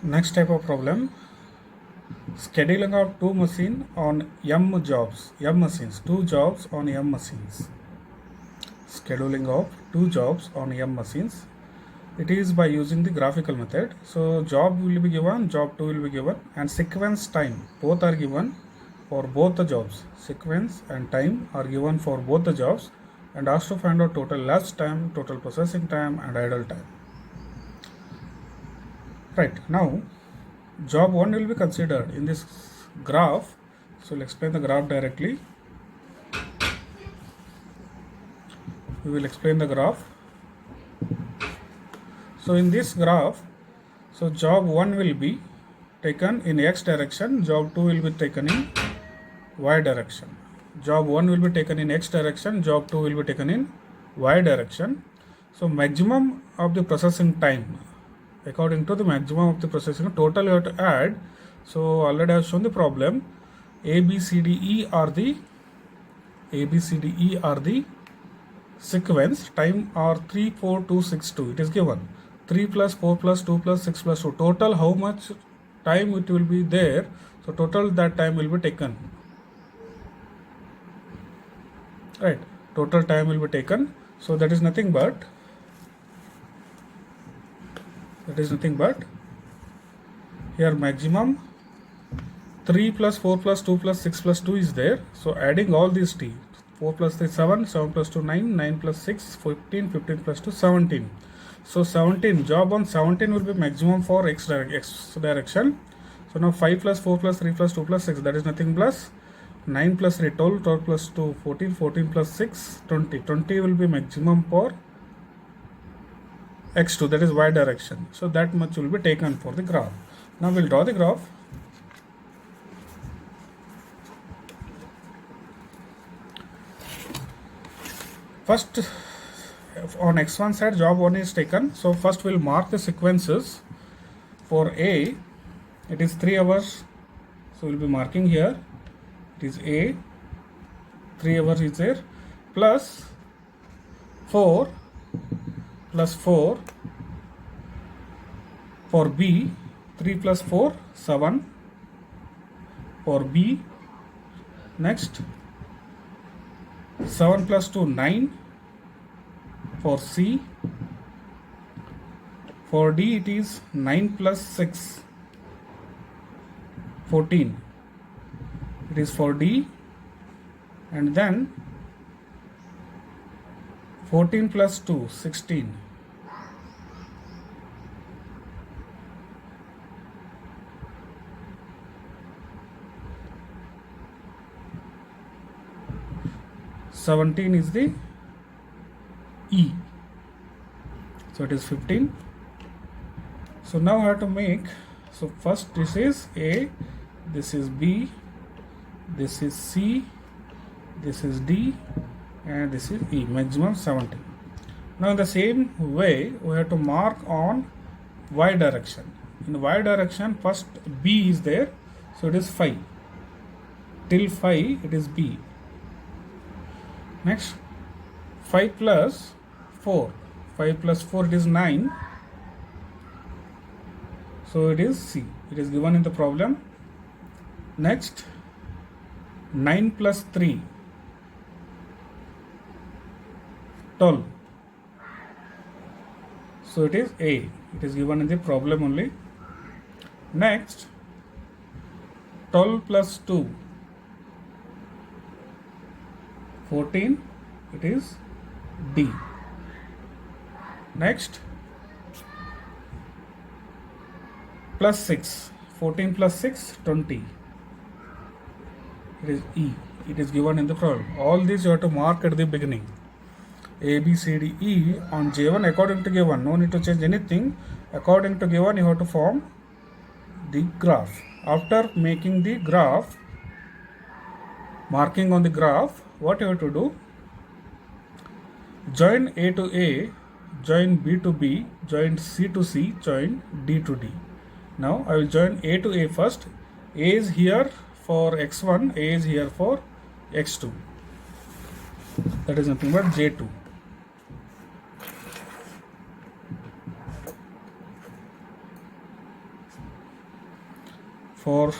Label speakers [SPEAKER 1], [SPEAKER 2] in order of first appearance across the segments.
[SPEAKER 1] Next type of problem, scheduling of two machines on M jobs, M machines, two jobs on M machines. Scheduling of two jobs on M machines. It is by using the graphical method. So job will be given, job 2 will be given, and sequence time both are given for both the jobs. Sequence and time are given for both the jobs, and asked to find out total elapsed time, total processing time, and idle time. Right, now job 1 will be considered in this graph. So we'll explain the graph directly. We will explain the graph. So in this graph, so job 1 will be taken in x direction, job 2 will be taken in y direction. Job 1 will be taken in x direction, job 2 will be taken in y direction. So maximum of the processing time, according to the maximum of the processing total you have to add. So already I have shown the problem. A, B, C, D, E are the sequence. Time are 3, 4, 2, 6, 2. It is given 3 plus 4 plus 2 plus 6 plus 2. Total how much time it will be there? So total that time will be taken. Right. Total time will be taken. So that is nothing but here maximum 3 plus 4 plus 2 plus 6 plus 2 is there. So adding all these t, 4 plus 3 7, 7 plus 2 9, 9 plus 6 15, 15 plus 2 17. So 17, job on 17 will be maximum for x direction. So now 5 plus 4 plus 3 plus 2 plus 6, that is nothing plus 9 plus 3 12, 12 plus 2 14, 14 plus 6 20. 20 will be maximum for x2, that is y direction. So that much will be taken for the graph. Now we'll draw the graph. First, on x1 side, job 1 is taken. So first we'll mark the sequences. For A, it is 3 hours. So we'll be marking here. It is A, 3 hours is there, plus 4 plus 4. For B, 3 plus 4, 7. For B, next 7 plus 2, 9. For C, for D it is 9 plus 6, 14. It is for D, and then 14 plus 2, 16. (17) is the E. So it is 15. So now I have to make, so first this is A, this is B, this is C, this is D, and this is E, maximum 17. Now in the same way we have to mark on y direction. In y direction first B is there, so it is 5. Till 5 it is B. Next 5 plus 4. 5 plus 4 it is 9. So it is C. It is given in the problem. Next 9 plus 3. 12. So it is A. It is given in the problem only. Next 12 plus 2. 14. It is D. Next plus 6. 14 plus 6, 20. It is E. It is given in the problem. All these you have to mark at the beginning. A, B, C, D, E on J1 according to given. No need to change anything. According to given you have to form the graph. After making the graph, marking on the graph, what you have to do? Join A to A, join B to B, join C to C, join D to D. Now I will join A to A first. A is here for x1, A is here for x2. That is nothing but J2. for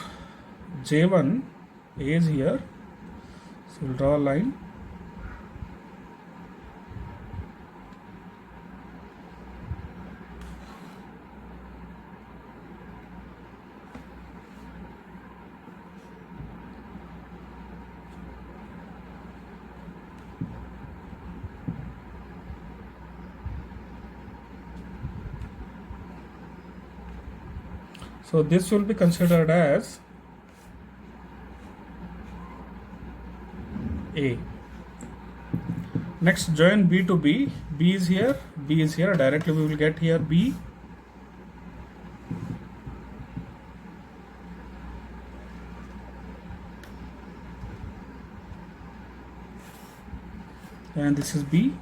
[SPEAKER 1] J1, A is here, so we'll draw a line. So this will be considered as A. Next, join B to B. B is here, B is here. Directly we will get here B. And this is B.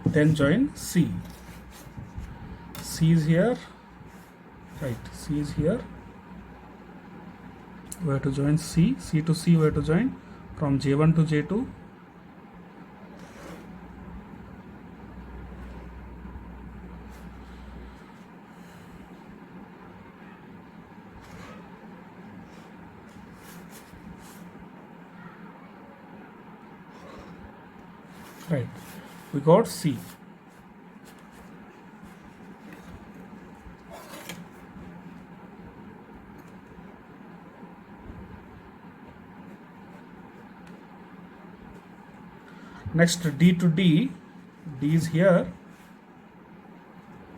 [SPEAKER 1] Then join C. C is here, right? C is here. We have to join C. C to C we have to join from J1 to J2. Right, we got C. Next, D to D. D is here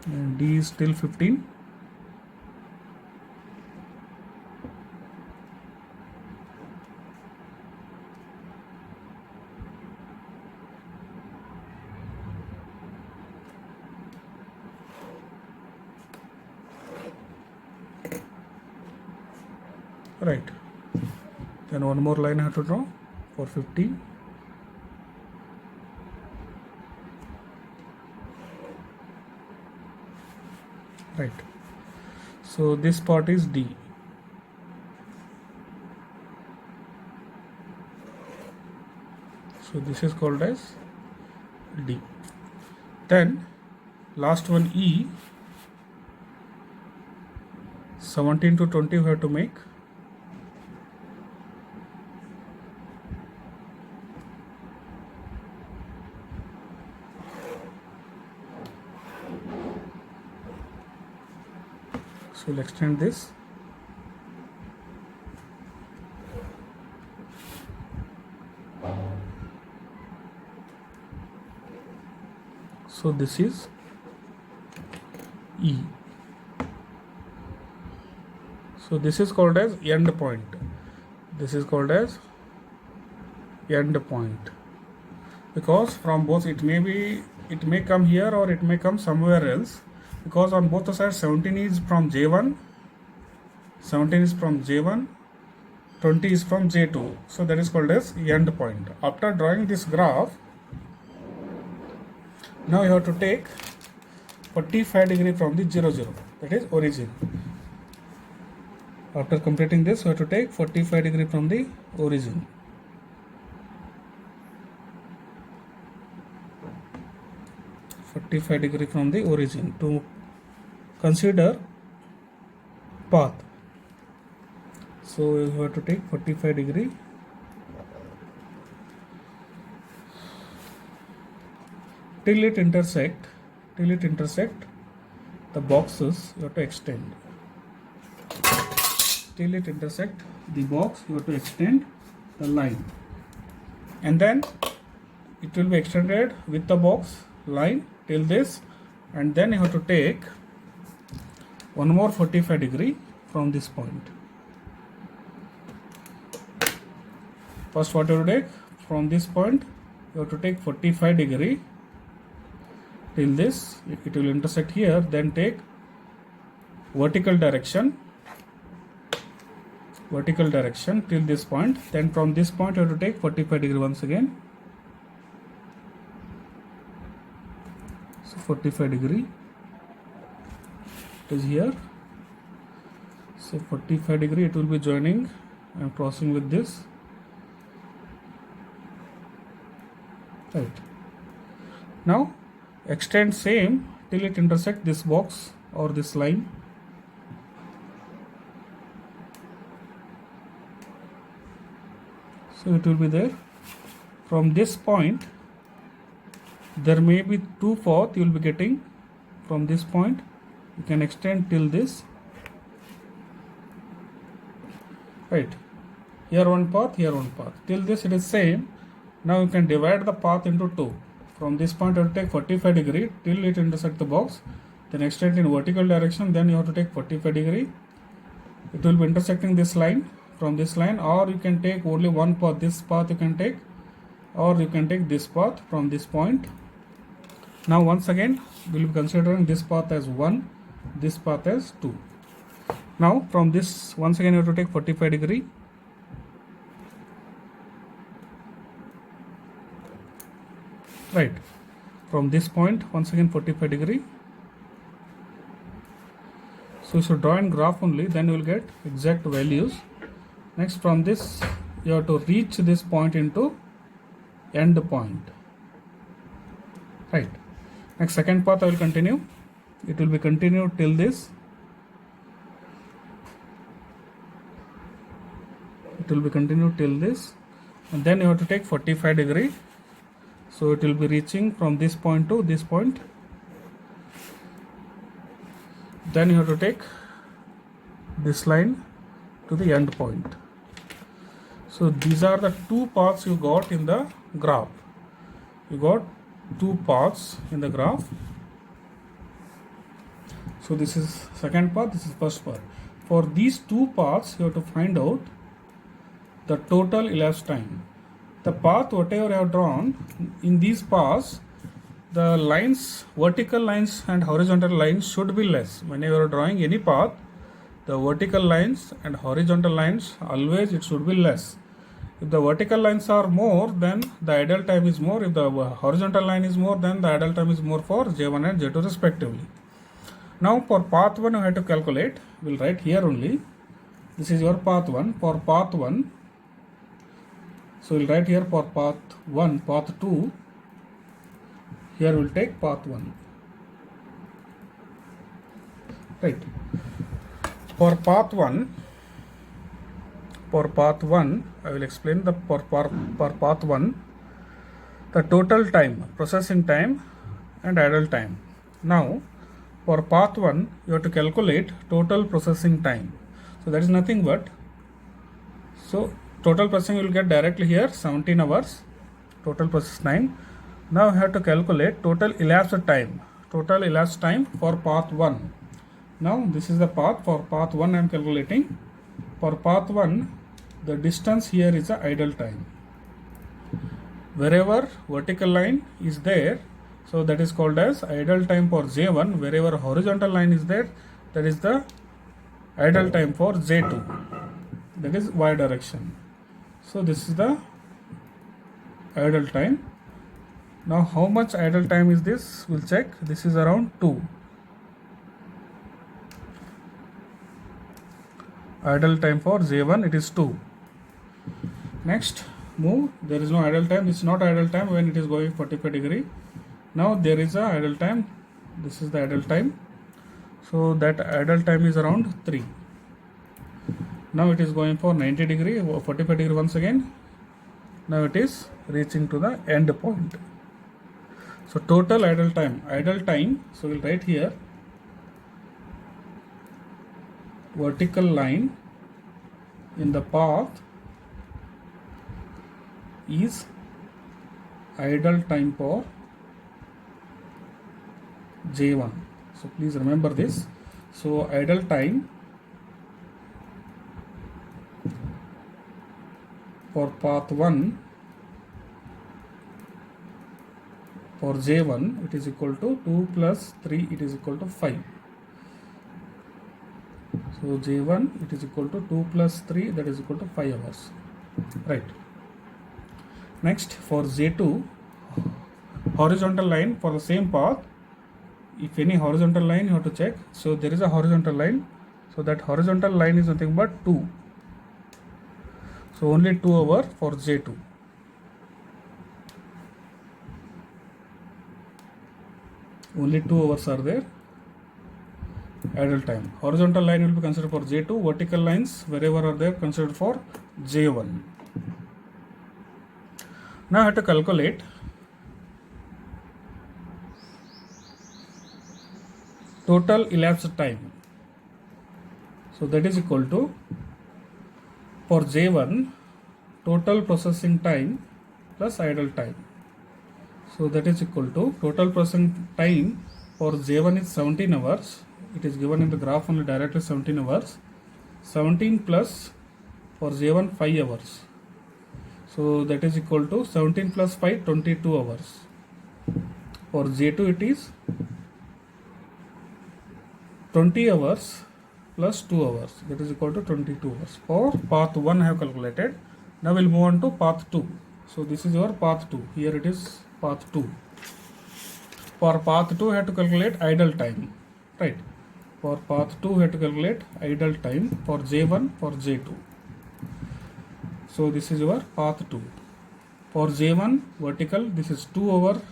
[SPEAKER 1] and D is still 15. Right, then one more line I have to draw for 15. Right, so this part is D. So this is called as D. Then last one E. 17 to 20 we have to make. So we'll extend this. So this is E. So this is called as end point. This is called as end point, because from both it may come here or it may come somewhere else, because on both the sides 17 is from J1, 17 is from J1, 20 is from J2. So that is called as end point. After drawing this graph, now you have to take 45 degree from the 0, 0, that is origin. After completing this, you have to take 45 degree from the origin. -45 degree from the origin to consider path. So you have to take 45 degree till it intersect the boxes. You have to extend till it intersect the box. You have to extend the line, and then it will be extended with the box line till this, and then you have to take one more 45 degree from this point. First, what you have to take from this point, you have to take 45 degree till this, it will intersect here. Then take vertical direction till this point. Then from this point you have to take 45 degree once again. So 45 degree it is here. So 45 degree it will be joining I am crossing with this. Right. Now extend same till it intersect this box or this line. So it will be there. From this point, there may be two paths you will be getting from this point. You can extend till this. Right. Here one path, here one path. Till this it is same. Now you can divide the path into two. From this point you have to take 45 degree till it intersect the box. Then extend in vertical direction. Then you have to take 45 degree. It will be intersecting this line from this line, or you can take only one path. This path you can take, or you can take this path from this point. Now once again we will be considering this path as 1, this path as 2. Now from this once again you have to take 45 degree. Right. From this point once again 45 degree. So you should draw in graph only, then you will get exact values. Next from this you have to reach this point into end point. Right. Next second path I will continue. It will be continued till this. It will be continued till this, and then you have to take 45 degree. So it will be reaching from this point to this point. Then you have to take this line to the end point. So these are the two paths you got in the graph. You got two paths in the graph. So this is second path, this is first path. For these two paths you have to find out the total elapsed time. The path whatever I have drawn, in these paths the lines, vertical lines and horizontal lines should be less. Whenever you are drawing any path, the vertical lines and horizontal lines always it should be less. If the vertical lines are more, then the idle time is more. If the horizontal line is more, then the idle time is more for J1 and J2 respectively. Now for path 1 you have to calculate. We will write here only. This is your path 1. For path 1, so we will write here for path 1, path 2. Here we will take path 1. Right. For path 1, I will explain the for path 1, the total time, processing time and idle time. Now for path 1 you have to calculate total processing time. So that is nothing but, so total processing you will get directly here 17 hours total process time. Now you have to calculate total elapsed time. Total elapsed time for path 1. Now this is the path. For path 1 I am calculating. For path 1 the distance here is the idle time. Wherever vertical line is there, so that is called as idle time for J1. Wherever horizontal line is there, that is the idle time for J2. That is Y direction. So this is the idle time. Now how much idle time is this? We'll check. This is around 2. Idle time for J1 it is 2. Next move. There is no idle time. This is not idle time when it is going 45 degree. Now there is a idle time. This is the idle time. So that idle time is around 3. Now it is going for 90 degree, 45 degree once again. Now it is reaching to the end point. So total idle time, so we'll write here vertical line in the path is idle time for J1. So please remember this. So idle time for path 1 for J1 it is equal to 2 plus 3 it is equal to 5. So J1 it is equal to 2 plus 3 that is equal to 5 hours. Right. Next for J2 horizontal line for the same path. If any horizontal line you have to check. So there is a horizontal line. So that horizontal line is nothing but 2. So only 2 hours for J2. Only 2 hours are there. Idle time. Horizontal line will be considered for J2. Vertical lines wherever are there considered for J1. Now I have to calculate total elapsed time. So that is equal to, for J1, total processing time plus idle time. So that is equal to, total processing time for J1 is 17 hours. It is given in the graph only directly 17 hours. 17 plus for J1 5 hours. So that is equal to 17 plus 5 22 hours. For J2 it is 20 hours plus 2 hours, that is equal to 22 hours. For path 1 I have calculated. Now we'll move on to path 2. So this is your path 2. Here it is path 2. For path 2 I have to calculate idle time. Right. For path 2 we have to calculate idle time for J1 for J2. So this is your path 2. For J1 vertical this is 2 hours,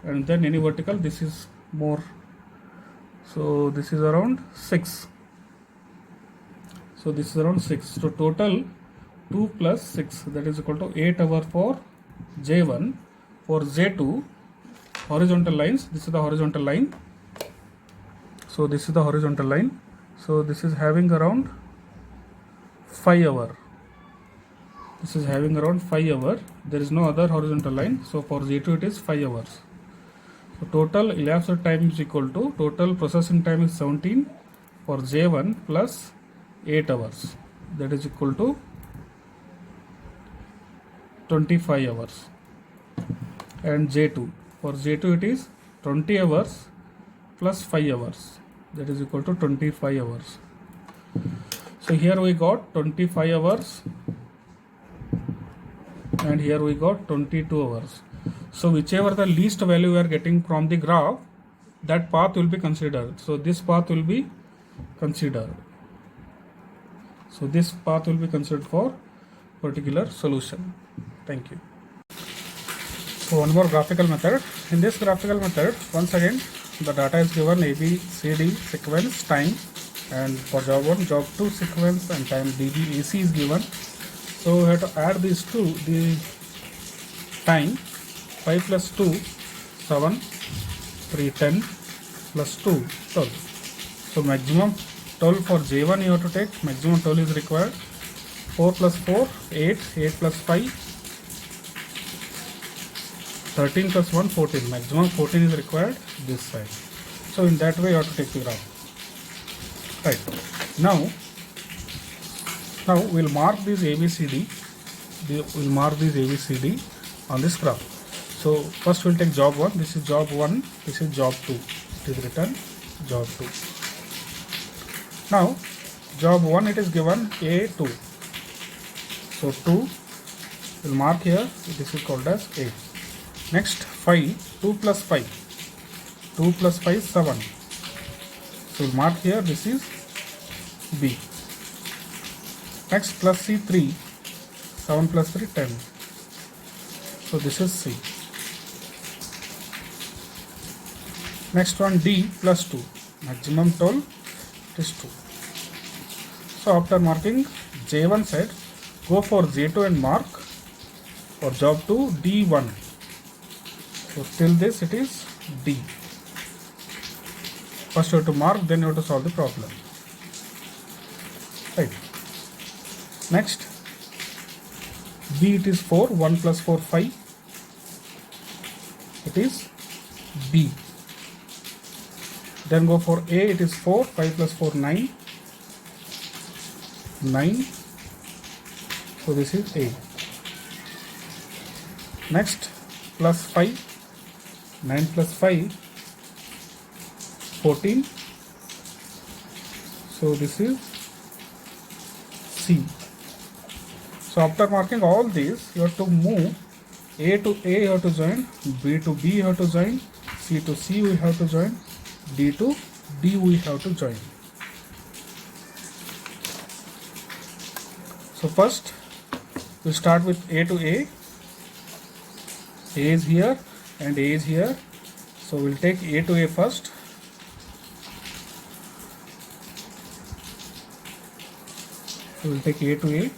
[SPEAKER 1] and then any vertical this is more. So this is around 6. So this is around 6. So total 2 plus 6, that is equal to 8 hours for J1. For J2, horizontal lines, this is the horizontal line. So this is the horizontal line. So this is having around 5 hours. This is having around 5 hours. There is no other horizontal line. So for J2 it is 5 hours. So total elapsed time is equal to, total processing time is 17 for J1 plus 8 hours. That is equal to 25 hours. And J2, for J2 it is 20 hours plus 5 hours. That is equal to 25 hours. So here we got 25 hours. And here we got 22 hours. So whichever the least value we are getting from the graph, that path will be considered. So this path will be considered. So this path will be considered for particular solution. Thank you. So one more graphical method. In this graphical method, once again the data is given A, B, C, D sequence, time, and for job 1, job 2 sequence and time D, B, A, C is given. So we have to add these two, the time 5 plus 2 7, 3 10 plus 2 12. So maximum 12 for J1 you have to take, maximum 12 is required. 4 plus 4 8, 8 plus 5 13 plus 1 14, maximum 14 is required this side. So in that way you have to take the graph. Right. Now we'll mark these ABCD. We'll mark these ABCD on this graph. So first we'll take job 1. This is job 1. This is job 2. It is written job 2. Now job 1 it is given A2. So 2 we'll mark here. This is called as A. Next 5. 2 plus 5. 2 plus 5 7. So we'll mark here. This is B. Next plus C3, 7 plus 3, 10. So this is C. Next one D plus 2, maximum 12, it is 2. So after marking J1 side, go for J2 and mark for job 2 D1. So till this it is D. First you have to mark, then you have to solve the problem. Right. Next, B it is 4, 1 plus 4, 5. It is B. Then go for A, it is 4, 5 plus 4, 9. 9. So this is A. Next, plus 5. 9 plus 5, 14. So this is C. So after marking all these, you have to move A to A, you have to join, B to B, you have to join, C to C, we have to join, D to D, we have to join. So first We start with A to A. A is here and A is here. So we'll take A to A first. So we'll take A to A.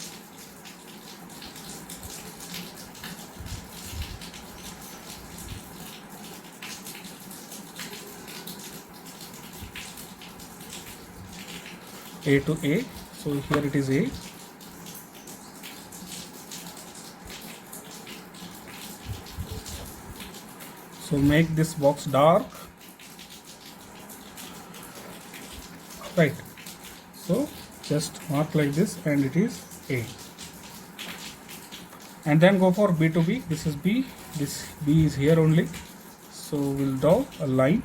[SPEAKER 1] A to A. So here it is A. So make this box dark. Right. So just mark like this and it is A. And then go for B to B. This is B. This B is here only. So we'll draw a line.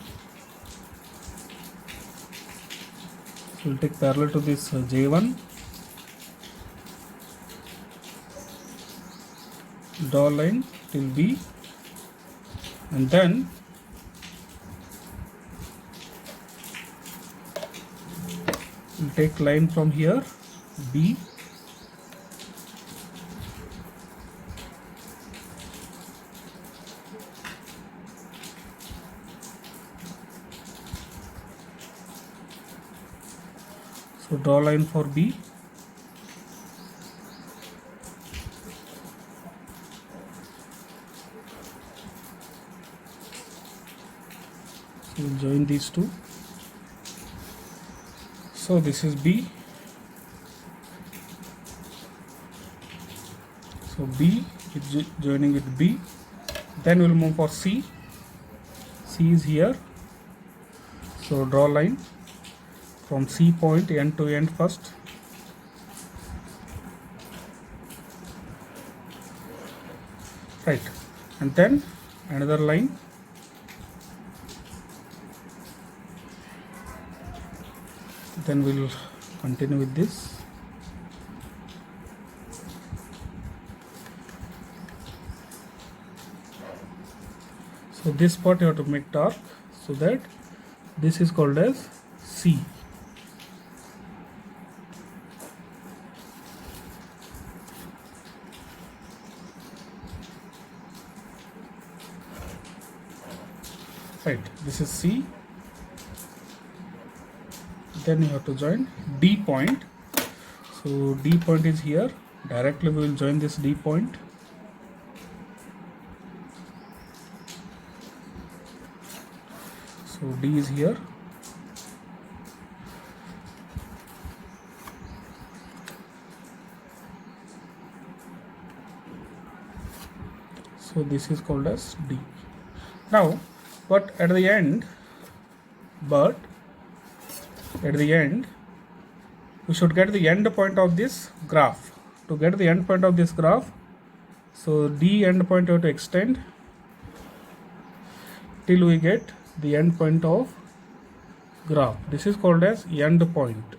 [SPEAKER 1] So we'll take parallel to this J1. Draw a line till B. And then we'll take line from here, B. So draw line for B. So we'll join these two. So this is B. So B is joining with B. Then we'll move for C. C is here. So draw line from C point end to end first. Right. And then another line. Then we'll continue with this. So this part you have to make dark so that this is called as C. Right, this is C. Then you have to join D point. So D point is here. Directly we will join this D point. So D is here. So this is called as D. Now, but at the end, we should get the end point of this graph. To get the end point of this graph, so D end point you have to extend till we get the end point of graph. This is called as end point.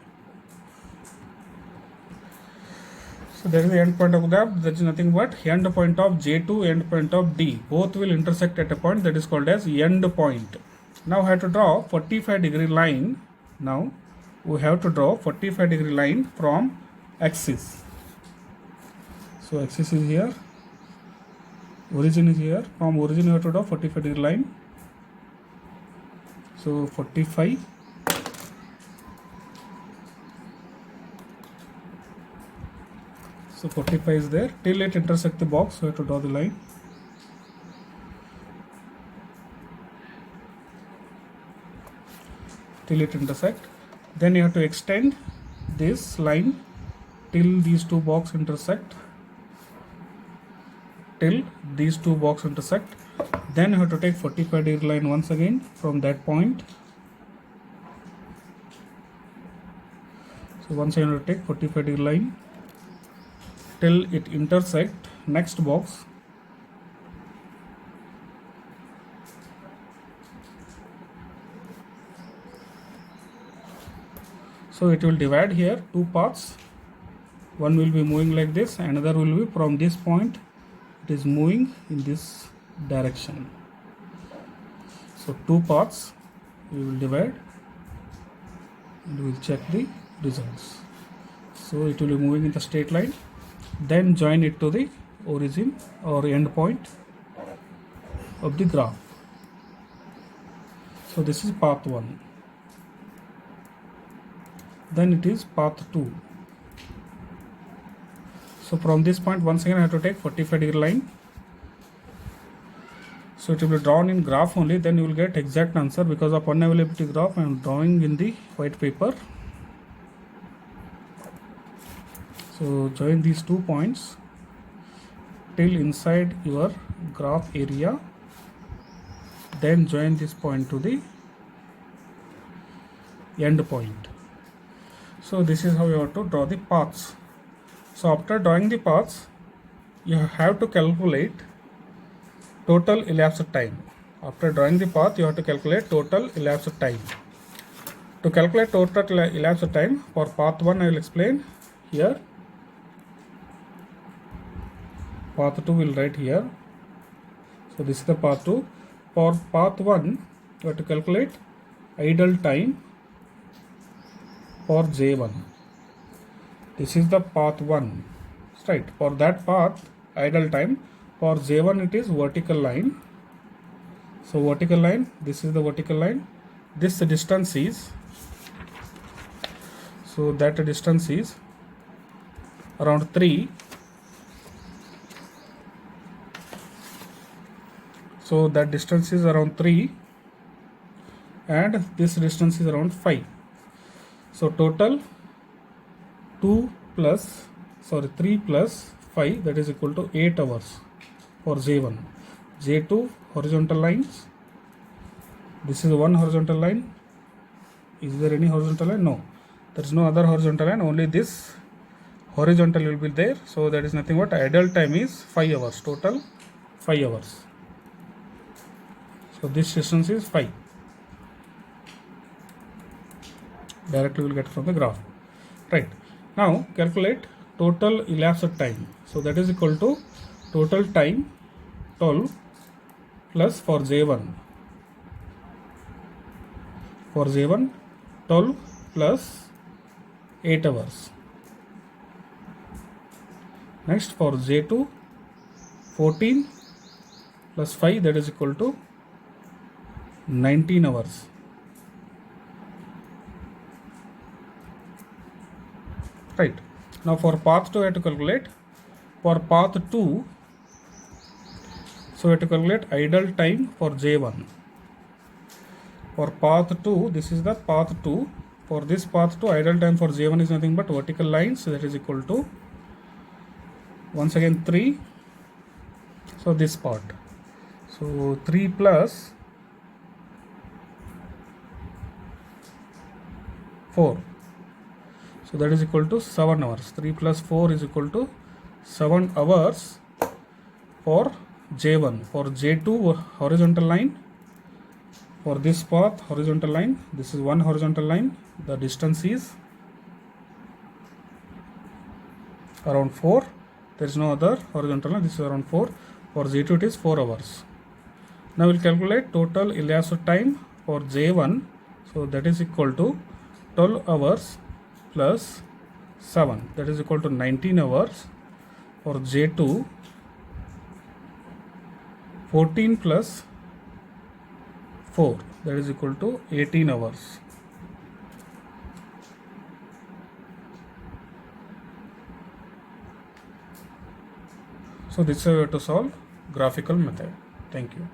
[SPEAKER 1] So there is the end point of graph. That is nothing but end point of J2, end point of D. Both will intersect at a point that is called as end point. Now I have to draw 45-degree line. Now we have to draw 45-degree line from axis. So axis is here. Origin is here. From origin you have to draw 45-degree line. So 45. So 45 is there. Till it intersect the box, so you have to draw the line. Till it intersect. Then you have to extend this line till these two boxes intersect. Till these two boxes intersect. Then you have to take 45-degree line once again from that point. So once again you have to take 45-degree line till it intersect next box. So it will divide here two parts. One will be moving like this, another will be from this point it is moving in this direction. So two parts we will divide and we will check the results. So it will be moving in the straight line. then join it to the origin or end point of the graph. So this is path 1. Then it is path 2. So from this point once again I have to take 45-degree line. So it will be drawn in graph only, then you will get exact answer. Because of unavailability graph I am drawing in the white paper. So join these 2 points till inside your graph area, then join this point to the end point. So this is how you have to draw the paths. So after drawing the paths, you have to calculate total elapsed time. After drawing the path, you have to calculate total elapsed time. To calculate total elapsed time for path 1, I will explain here. Path 2 will write here. So this is the path 2. For path 1, you have to calculate idle time for J1. This is the path 1, right? For that path, idle time for J1 it is vertical line. So vertical line, this is the vertical line. This distance is, so that distance is around 3. So that distance is around 3 and this distance is around 5. So total 3 plus 5, that is equal to 8 hours for J1. J2 horizontal lines. This is one horizontal line. Is there any horizontal line? No. There is no other horizontal line. Only this horizontal will be there. So that is nothing but idle time is 5 hours. Total 5 hours. So this distance is 5. Directly we will get from the graph. Right. Now calculate total elapsed time. So that is equal to total time 12 plus for J1. For J1 12 plus 8 hours. Next for J2 14 plus 5, that is equal to 19 hours. Right. Now for path 2 I have to calculate. For path 2, so we have to calculate idle time for J1. For path 2, this is the path 2. For this path 2, idle time for J1 is nothing but vertical lines, so that is equal to once again 3. So this part. So 3 plus 4. So that is equal to 7 hours. 3 plus 4 is equal to 7 hours for J1. For J2 horizontal line, for this path horizontal line, this is one horizontal line, the distance is around 4. There is no other horizontal line, this is around 4. For J2 it is 4 hours. Now we will calculate total elapsed time for J1. So that is equal to 12 hours plus 7, that is equal to 19 hours. For J2 14 plus 4, that is equal to 18 hours. So this is how you have to solve graphical method. Thank you.